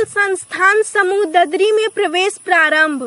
गुरुकुल संस्थान समूह ददरी में प्रवेश प्रारंभ।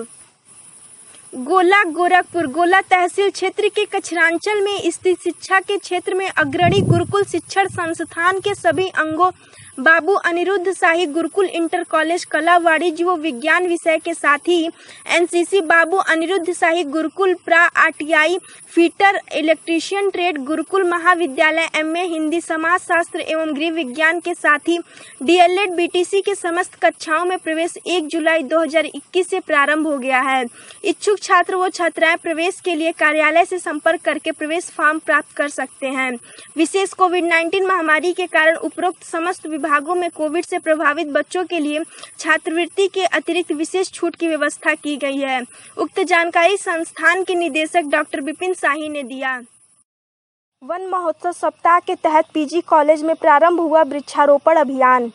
गोला गोरखपुर गोला तहसील क्षेत्र के कचरांचल में स्थित शिक्षा के क्षेत्र में अग्रणी गुरुकुल शिक्षण संस्थान के सभी अंगों बाबू अनिरुद्ध शाही गुरुकुल इंटर कॉलेज कला वाणिज्य व विज्ञान विषय के साथ ही एनसीसी बाबू अनिरुद्ध शाही गुरुकुल प्रा RTI fitter electrician trade Gurukul महाविद्यालय एमए हिंदी समाजशास्त्र एवं गृह विज्ञान के साथ ही डीएलएड बीटीसी के समस्त कक्षाओं में प्रवेश 1 जुलाई 2021 से प्रारंभ हो गया है। इच्छुक छात्र व छात्राएं प्रवेश के लिए कार्यालय से संपर्क करके प्रवेश फॉर्म प्राप्त कर सकते हैं। विशेष कोविड-19 महामारी के कारण उपरोक्त समस्त विभागों में कोविड से प्रभावित बच्चों के लिए छात्रवृत्ति के अतिरिक्त विशेष छूट की व्यवस्था की गई है। उक्त जानकारी संस्थान के निदेशक डॉक्टर विपिन शाही ने दिया। वन महोत्सव सप्ताह के तहत पीजी कॉलेज में प्रारंभ हुआ वृक्षारोपण अभियान।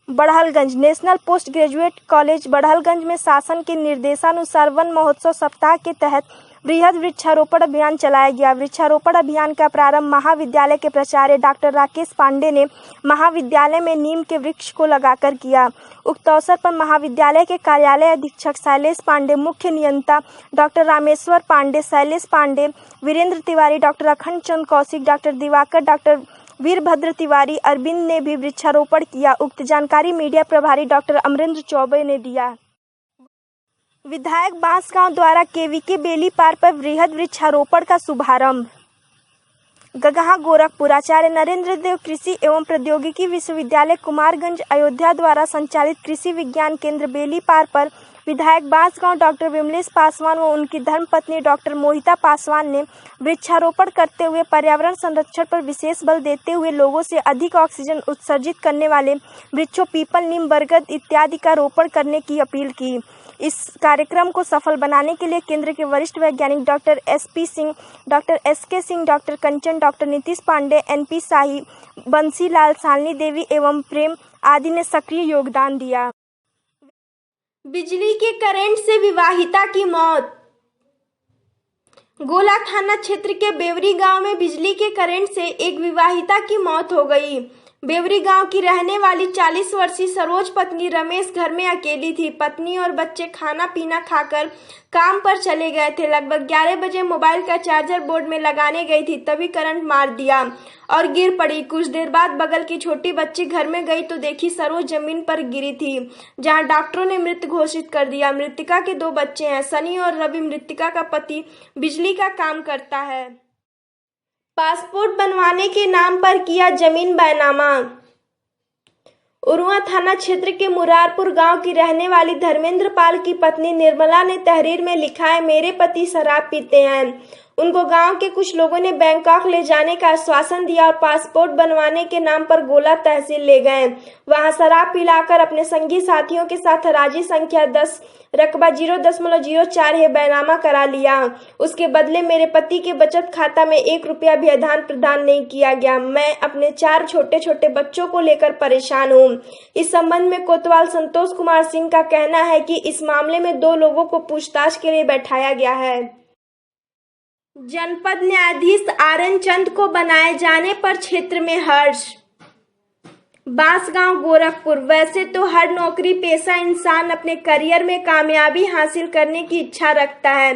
Barhalganj national post graduate college Barhalganj में शासन के निर्देशानुसार वन महोत्सव सप्ताह के तहत बृहद वृक्षारोपण अभियान चलाया गया। वृक्षारोपण अभियान का प्रारंभ महाविद्यालय के प्राचार्य डॉक्टर राकेश पांडे ने महाविद्यालय में नीम के वृक्ष को लगाकर किया। उक्त अवसर पर महाविद्यालय के कार्यालय अधीक्षक शैलेश पांडे, मुख्य नियंता डॉक्टर रामेश्वर पांडे, शैलेश पांडे, वीरेंद्र तिवारी, डॉक्टर अखंड चंद कौशिक, डॉक्टर दिवाकर, डॉक्टर वीरभद्र तिवारी, अरविंद ने भी वृक्षारोपण किया। उक्त जानकारी मीडिया प्रभारी डॉक्टर अमरेंद्र चौबे ने दिया। विधायक बांसगांव द्वारा केवीके बेली पार पर वृहद वृक्षारोपण का शुभारंभ। गगहा गोरखपुर आचार्य नरेंद्र देव कृषि एवं प्रौद्योगिकी विश्वविद्यालय कुमारगंज अयोध्या द्वारा संचालित कृषि विज्ञान केंद्र बेली पार पर विधायक बांसगांव डॉक्टर विमलेश पासवान व उनकी धर्मपत्नी डॉक्टर मोहिता पासवान ने वृक्षारोपण करते हुए पर्यावरण संरक्षण पर विशेष बल देते हुए लोगों से अधिक ऑक्सीजन उत्सर्जित करने वाले वृक्षों पीपल, नीम, बरगद इत्यादि का रोपण करने की अपील की। इस कार्यक्रम को सफल बनाने के लिए केंद्र के वरिष्ठ वैज्ञानिक doctor SP Singh, doctor SK Singh, doctor Kanchan, doctor Nitish Pandey, NP Shahi, Bansilal, Shalini Devi एवं प्रेम आदि ने सक्रिय योगदान दिया। बिजली के करंट से विवाहिता की मौत। गोला थाना क्षेत्र के बेवरी गांव में बिजली के करंट से एक विवाहिता की मौत हो गई। बेवरी गांव की रहने वाली 40 वर्षीय सरोज पत्नी रमेश घर में अकेली थी। पत्नी और बच्चे खाना पीना खाकर काम पर चले गए थे। लगभग 11 बजे मोबाइल का चार्जर बोर्ड में लगाने गई थी, तभी करंट मार दिया और गिर पड़ी। कुछ देर बाद बगल की छोटी बच्ची घर में गई तो देखी सरोज जमीन पर गिरी थी, जहां डॉक्टरों ने मृत घोषित कर दिया। मृतका के 2 बच्चे हैं, सनी और रवि। मृतका का पति बिजली का काम करता है। पासपोर्ट बनवाने के नाम पर किया जमीन बैनामा। उरुआ थाना क्षेत्र के मुरारपुर गांव की रहने वाली धर्मेंद्र पाल की पत्नी निर्मला ने तहरीर में लिखा है, मेरे पति शराब पीते हैं। उनको गांव के कुछ लोगों ने बैंकॉक ले जाने का आश्वासन दिया और पासपोर्ट बनवाने के नाम पर गोला तहसील ले गए। वहां शराब पिलाकर अपने संगी साथियों के साथ हराजी संख्या 10 रकबा 0.04 है बैनामा करा लिया। उसके बदले मेरे पति के बचत खाता में 1 रुपया भी आदान प्रदान नहीं किया गया। मैं अपने 4 छोटे छोटे बच्चों को लेकर परेशान हूँ। इस संबंध में कोतवाल संतोष कुमार सिंह का कहना है कि इस मामले में 2 लोगों को पूछताछ के लिए बैठाया गया है। जनपद न्यायाधीश आरएन चंद को बनाए जाने पर क्षेत्र में हर्ष। बांसगांव गोरखपुर। वैसे तो हर नौकरी पेशा इंसान अपने करियर में कामयाबी हासिल करने की इच्छा रखता है।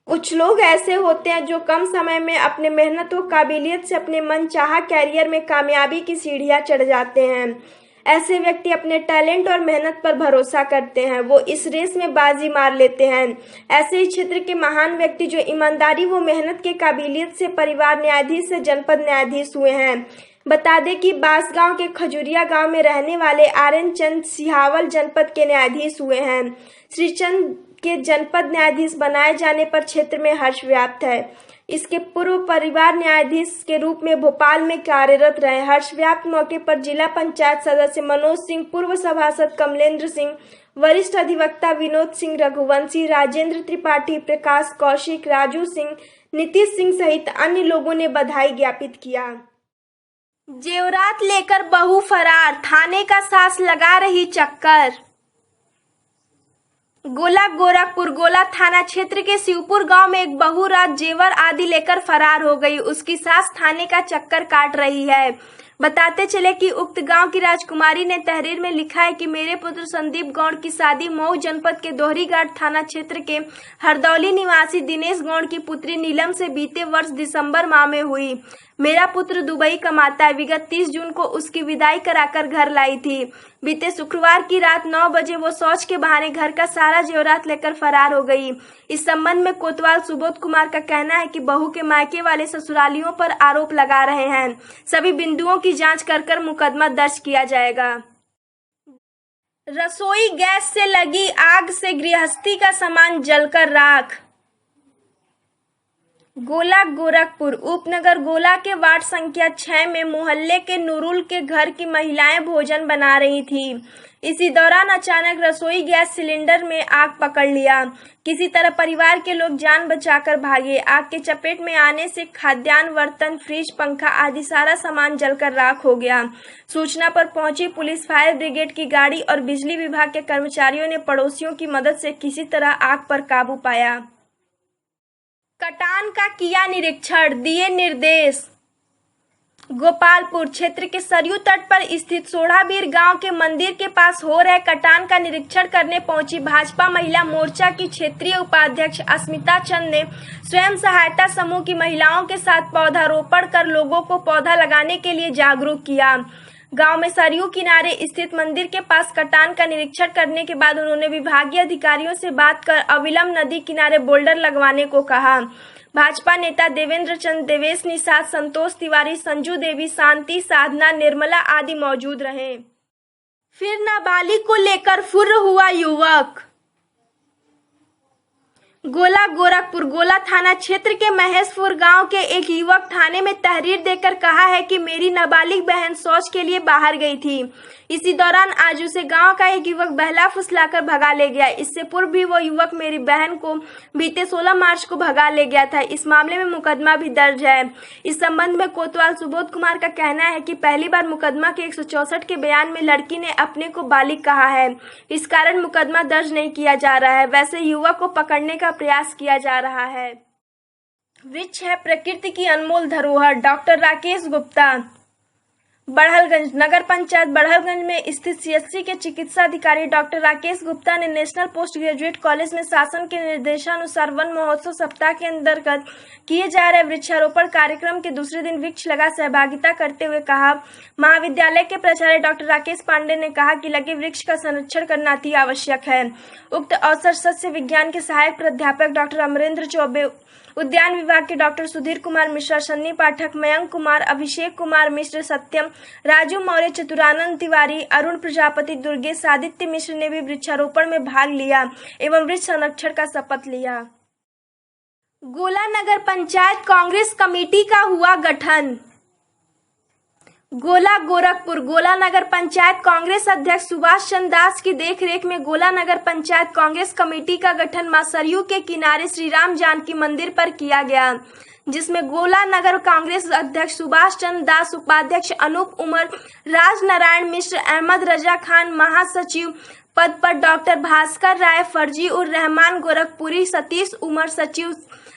कुछ लोग ऐसे होते हैं जो कम समय में अपने मेहनत व काबिलियत से अपने मनचाहा कैरियर में कामयाबी की सीढ़ियां चढ़ जाते हैं। ऐसे व्यक्ति अपने टैलेंट और मेहनत पर भरोसा करते हैं, वो इस रेस में बाजी मार लेते हैं। ऐसे ही क्षेत्र के महान व्यक्ति जो ईमानदारी व मेहनत के काबिलियत से परिवार न्यायाधीश से जनपद न्यायाधीश हुए हैं। बता दें कि बांसगांव के खजुरिया गांव में रहने वाले आरएन चंद सिहावल जनपद के न्यायाधीश हुए हैं। श्री चंद के जनपद न्यायाधीश बनाए जाने पर क्षेत्र में हर्ष व्याप्त है। इसके पूर्व परिवार न्यायाधीश के रूप में भोपाल में कार्यरत रहे। हर्ष व्याप्त मौके पर जिला पंचायत सदस्य मनोज सिंह, पूर्व सभासद कमलेंद्र सिंह, वरिष्ठ अधिवक्ता विनोद सिंह, रघुवंशी, राजेंद्र त्रिपाठी, प्रकाश कौशिक, राजू सिंह, नीतीश सिंह सहित अन्य लोगों ने बधाई ज्ञापित किया। जेवरात लेकर बहू फरार, थाने का सास लगा रही चक्कर। गोला गोरखपुर गोला थाना क्षेत्र के शिवपुर गांव में एक बहू रात जेवर आदि लेकर फरार हो गई। उसकी सास थाने का चक्कर काट रही है। बताते चले कि उक्त गांव की राजकुमारी ने तहरीर में लिखा है कि मेरे पुत्र संदीप गौड़ की शादी मऊ जनपद के दोहरीघाट थाना क्षेत्र के हरदौली निवासी दिनेश गौड़ की पुत्री नीलम से बीते वर्ष दिसंबर माह में हुई। मेरा पुत्र दुबई कमाता है। विगत 30 जून को उसकी विदाई कराकर घर लाई थी। बीते शुक्रवार की रात 9 बजे वो शौच के बहाने घर का सारा जेवरात लेकर फरार हो गई। इस संबंध में कोतवाल सुबोध कुमार का कहना है कि बहू के मायके वाले ससुरालियों पर आरोप लगा रहे हैं। सभी बिंदुओं की जांच कर मुकदमा दर्ज किया जाएगा। रसोई गैस से लगी आग से गृहस्थी का सामान जलकर राख। गोला गोरखपुर उपनगर गोला के वार्ड संख्या 6 में मोहल्ले के नूरुल के घर की महिलाएं भोजन बना रही थी। इसी दौरान अचानक रसोई गैस सिलेंडर में आग पकड़ लिया। किसी तरह परिवार के लोग जान बचाकर भागे। आग के चपेट में आने से खाद्यान्न, बर्तन, फ्रिज, पंखा आदि सारा सामान जलकर राख हो गया। सूचना पर पहुंची पुलिस, फायर ब्रिगेड की गाड़ी और बिजली विभाग के कर्मचारियों ने पड़ोसियों की मदद से किसी तरह आग पर काबू पाया। कटान का किया निरीक्षण, दिए निर्देश। गोपालपुर क्षेत्र के सरयू तट पर स्थित सोढ़ाबीर गांव के मंदिर के पास हो रहे कटान का निरीक्षण करने पहुंची भाजपा महिला मोर्चा की क्षेत्रीय उपाध्यक्ष अस्मिता चंद ने स्वयं सहायता समूह की महिलाओं के साथ पौधारोपण कर लोगों को पौधा लगाने के लिए जागरूक किया। गांव में सरयू किनारे स्थित मंदिर के पास कटान का निरीक्षण करने के बाद उन्होंने विभागीय अधिकारियों से बात कर अविलंब नदी किनारे बोल्डर लगवाने को कहा। भाजपा नेता देवेंद्र चंद, देवेश निषाद, संतोष तिवारी, संजू देवी, शांति, साधना, निर्मला आदि मौजूद रहे। फिर नाबालिग को लेकर फुर्र हुआ युवक। गोला गोरखपुर गोला थाना क्षेत्र के महेशपुर गांव के एक युवक थाने में तहरीर देकर कहा है कि मेरी नाबालिग बहन शौच के लिए बाहर गई थी। इसी दौरान आज उसे गांव का एक युवक बहला फुसलाकर भगा ले गया। इससे पूर्व भी वो युवक मेरी बहन को बीते 16 मार्च को भगा ले गया था। इस मामले में मुकदमा भी दर्ज है। इस संबंध में कोतवाल सुबोध कुमार का कहना है कि पहली बार मुकदमा के 164 के बयान में लड़की ने अपने को बालिग कहा है। इस कारण मुकदमा दर्ज नहीं किया जा रहा है। वैसे युवक को पकड़ने का प्रयास किया जा रहा है। वृक्ष है प्रकृति की अनमोल धरोहर, डॉक्टर राकेश गुप्ता। बड़हलगंज नगर पंचायत बड़हलगंज में स्थित सीएचसी के चिकित्सा अधिकारी डॉक्टर राकेश गुप्ता ने नेशनल पोस्ट ग्रेजुएट कॉलेज में शासन के निर्देशानुसार वन महोत्सव सप्ताह के अंतर्गत किए जा रहे वृक्षारोपण कार्यक्रम के दूसरे दिन वृक्ष लगा सहभागिता करते हुए कहा। महाविद्यालय के प्राचार्य डॉक्टर राकेश पांडे ने कहा कि लगे वृक्ष का संरक्षण करना अति आवश्यक है। उक्त अवसर सस्य विज्ञान के सहायक प्राध्यापक डॉक्टर अमरेंद्र चौबे, उद्यान विभाग के डॉक्टर सुधीर कुमार मिश्रा, सन्नी पाठक, मयंक कुमार, अभिषेक कुमार मिश्र, सत्यम, राजू मौर्य, चतुरानंद तिवारी, अरुण प्रजापति, दुर्गेश, आदित्य मिश्र ने भी वृक्षारोपण में भाग लिया एवं वृक्ष संरक्षण का शपथ लिया। गोला नगर पंचायत कांग्रेस कमेटी का हुआ गठन। गोला गोरखपुर गोला नगर पंचायत कांग्रेस अध्यक्ष सुभाष चंद्र दास की देखरेख में गोला नगर पंचायत कांग्रेस कमेटी का गठन मां सरयू के किनारे श्री राम जानकी मंदिर पर किया गया, जिसमें गोला नगर कांग्रेस अध्यक्ष सुभाष चंद्र दास, उपाध्यक्ष अनूप उमर, राज नारायण मिश्र, अहमद रजा खान, महासचिव पद पर डॉक्टर भास्कर राय, फर्जी उर रहमान गोरखपुरी, सतीश उमर, सचिव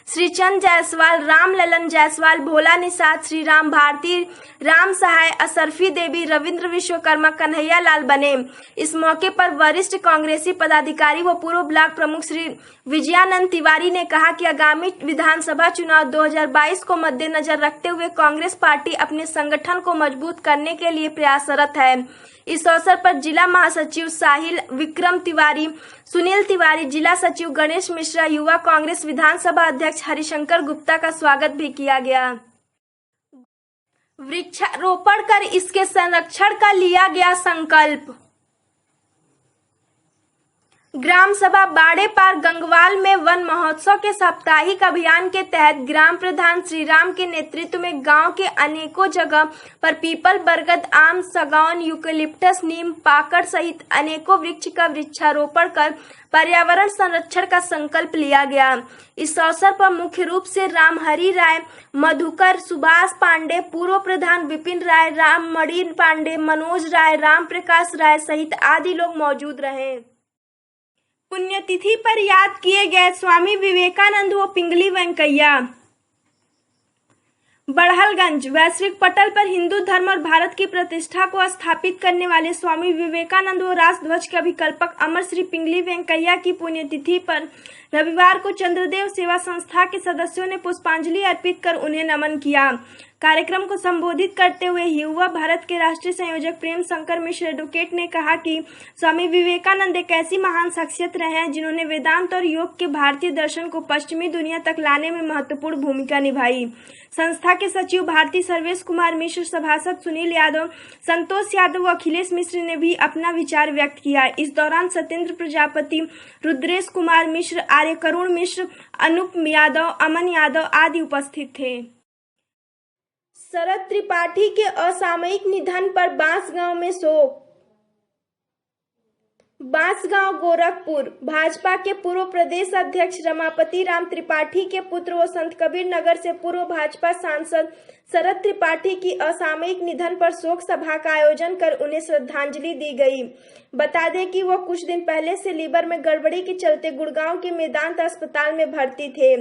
श्रीचंद जायसवाल, राम ललन जायसवाल, भोला निषाद, श्री राम भारती, राम सहाय, असरफी देवी, रविंद्र विश्वकर्मा, कन्हैया लाल बने। इस मौके पर वरिष्ठ कांग्रेसी पदाधिकारी व पूर्व ब्लॉक प्रमुख श्री विजयानंद तिवारी ने कहा कि आगामी विधानसभा चुनाव 2022 को मद्देनजर रखते हुए कांग्रेस पार्टी अपने संगठन को मजबूत करने के लिए प्रयासरत है। इस अवसर पर जिला महासचिव साहिल विक्रम तिवारी, सुनील तिवारी, जिला सचिव गणेश मिश्रा, युवा कांग्रेस विधानसभा अध्यक्ष हरिशंकर गुप्ता का स्वागत भी किया गया। वृक्षारोपण कर इसके संरक्षण का लिया गया संकल्प। ग्राम सभा बाड़े पार गंगवाल में वन महोत्सव के साप्ताहिक अभियान के तहत ग्राम प्रधान श्री राम के नेतृत्व में गांव के अनेकों जगह पर पीपल, बरगद, आम, सगौन, यूकेलिप्टस, नीम, पाकड़ सहित अनेकों वृक्ष का वृक्षारोपण कर पर्यावरण संरक्षण का संकल्प लिया गया। इस अवसर पर मुख्य रूप से रामहरि राय, मधुकर, सुभाष पांडे, पूर्व प्रधान विपिन राय, राममणि पांडे, मनोज राय, राम प्रकाश राय सहित आदि लोग मौजूद रहे। पुण्यतिथि पर याद किए गए स्वामी विवेकानंद व पिंगली वेंकैया। बड़हलगंज वैश्विक पटल पर हिंदू धर्म और भारत की प्रतिष्ठा को स्थापित करने वाले स्वामी विवेकानंद व राष्ट्रध्वज के अभिकल्पक अमर श्री पिंगली वेंकैया की पुण्यतिथि पर रविवार को चंद्रदेव सेवा संस्था के सदस्यों ने पुष्पांजलि अर्पित कर उन्हें नमन किया। कार्यक्रम को संबोधित करते हुए युवा भारत के राष्ट्रीय संयोजक प्रेम शंकर मिश्र एडवोकेट ने कहा कि स्वामी विवेकानंद एक ऐसी महान शख्सियत रहे हैं जिन्होंने वेदांत और योग के भारतीय दर्शन को पश्चिमी दुनिया तक लाने में महत्वपूर्ण भूमिका निभाई। संस्था के सचिव भारती सर्वेश कुमार मिश्र, सभासद सुनील यादव, संतोष यादव व अखिलेश मिश्र ने भी अपना विचार व्यक्त किया। इस दौरान सत्येंद्र प्रजापति, रुद्रेश कुमार मिश्र, आर्य करुण मिश्र, अनूप यादव, अमन यादव आदि उपस्थित थे। शरद त्रिपाठी के असामयिक निधन पर बांसगांव में शोक। बांसगांव गोरखपुर भाजपा के पूर्व प्रदेश अध्यक्ष रमापति राम त्रिपाठी के पुत्र व संत कबीर नगर से पूर्व भाजपा सांसद शरद त्रिपाठी की असामयिक निधन पर शोक सभा का आयोजन कर उन्हें श्रद्धांजलि दी गई। बता दें कि वो कुछ दिन पहले से लीवर में गड़बड़ी के चलते गुड़गांव के मेदांत अस्पताल में भर्ती थे।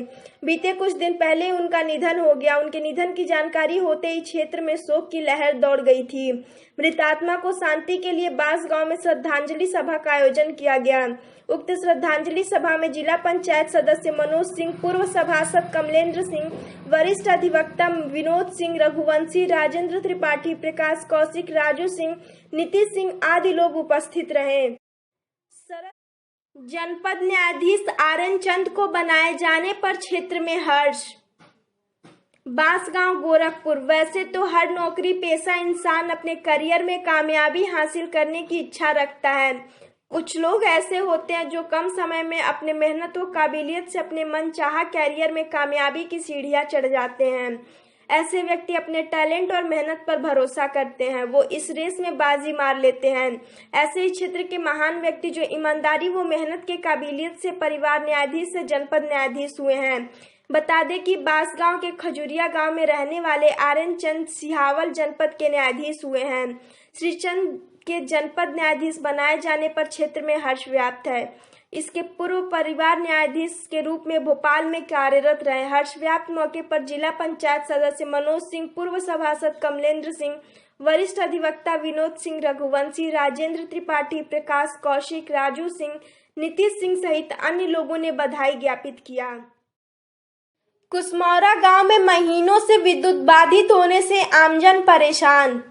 बीते कुछ दिन पहले उनका निधन हो गया। उनके निधन की जानकारी होते ही क्षेत्र में शोक की लहर दौड़ गई थी। मृतात्मा को शांति के लिए बांसगांव में श्रद्धांजलि सभा का आयोजन किया गया। उक्त श्रद्धांजलि सभा में जिला पंचायत सदस्य मनोज सिंह, पूर्व सभासद कमलेंद्र सिंह, वरिष्ठ अधिवक्ता विनोद सिंह, रघुवंशी, राजेंद्र त्रिपाठी, प्रकाश कौशिक, राजू सिंह, नीतीश सिंह आदि लोग उपस्थित रहे। जनपद न्यायाधीश आरएन चंद को बनाए जाने पर क्षेत्र में हर्ष। बांसगांव गोरखपुर वैसे तो हर नौकरी पेशा इंसान अपने करियर में कामयाबी हासिल करने की इच्छा रखता है। कुछ लोग ऐसे होते हैं जो कम समय में अपने मेहनत व काबिलियत से अपने मनचाहा कैरियर में कामयाबी की सीढ़ियां चढ़ जाते हैं। ऐसे व्यक्ति अपने टैलेंट और मेहनत पर भरोसा करते हैं, वो इस रेस में बाजी मार लेते हैं। ऐसे ही क्षेत्र के महान व्यक्ति जो ईमानदारी व मेहनत के काबिलियत से परिवार न्यायाधीश से जनपद न्यायाधीश हुए हैं। बता दें कि बांसगांव के खजुरिया गांव में रहने वाले आरएन चंद सिहावल जनपद के न्यायाधीश हुए हैं। श्री चंद के जनपद न्यायाधीश बनाए जाने पर क्षेत्र में हर्ष व्याप्त है। इसके पूर्व परिवार न्यायाधीश के रूप में भोपाल में कार्यरत रहे। हर्ष व्याप्त मौके पर जिला पंचायत सदस्य मनोज सिंह, पूर्व सभासद कमलेंद्र सिंह, वरिष्ठ अधिवक्ता विनोद सिंह, रघुवंशी, राजेंद्र त्रिपाठी, प्रकाश कौशिक, राजू सिंह, नीतीश सिंह सहित अन्य लोगों ने बधाई ज्ञापित किया। कुसमौरा गांव में महीनों से विद्युत बाधित होने से आमजन परेशान।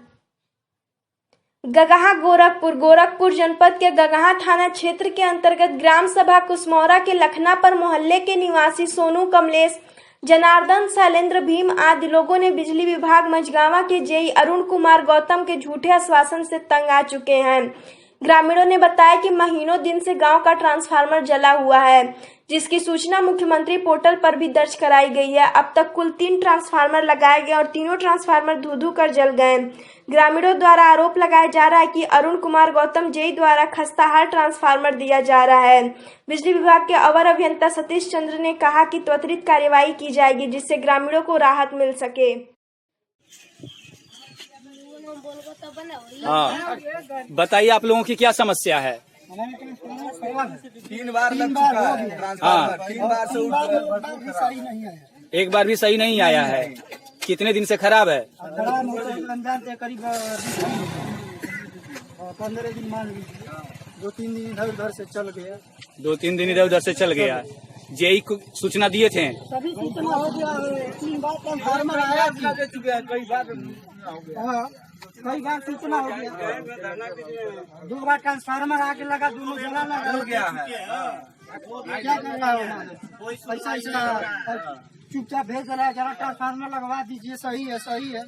गगहा गोरखपुर जनपद के गगहा थाना क्षेत्र के अंतर्गत ग्राम सभा कुसमौरा के लखनापर मोहल्ले के निवासी सोनू, कमलेश, जनार्दन, शैलेंद्र, भीम आदि लोगों ने बिजली विभाग मझगांवा के जेई अरुण कुमार गौतम के झूठे आश्वासन से तंग आ चुके हैं। ग्रामीणों ने बताया कि महीनों दिन से गांव का ट्रांसफार्मर जला हुआ है, जिसकी सूचना मुख्यमंत्री पोर्टल पर भी दर्ज कराई गई है। अब तक कुल 3 ट्रांसफार्मर लगाए गए और तीनों ट्रांसफार्मर धू कर जल गए। ग्रामीणों द्वारा आरोप लगाया जा रहा है कि अरुण कुमार गौतम जेई द्वारा खस्ताहाल ट्रांसफार्मर दिया जा रहा है। बिजली विभाग के अवर अभियंता सतीश चंद्र ने कहा कि त्वरित कार्यवाही की जाएगी, जिससे ग्रामीणों को राहत मिल सके। हाँ, बताइए आप लोगों की क्या समस्या है? 3 बार लग चुका है ट्रांसफार्मर, 3 बार से एक बार भी सही नहीं आया है। कितने दिन से खराब है? करीब 15 दिन मान लीजिए। 2-3 दिन इधर उधर से चल गया। 2-3 दिन इधर उधर से चल गया। जेई को सूचना दिए थे? सभी सूचना हो गया। 3 बार ट्रांसफार्मर आया दे चुके हैं, कई बार कई बार सूचना हो गया। 2 बार ट्रांसफार्मर आके लगा, दोनों जला लगा हो गया है। क्या कर रहा है? पैसा इसका चुपचाप भेज रहा है, जरा ट्रांसफार्मर लगवा दीजिए। सही है, सही है।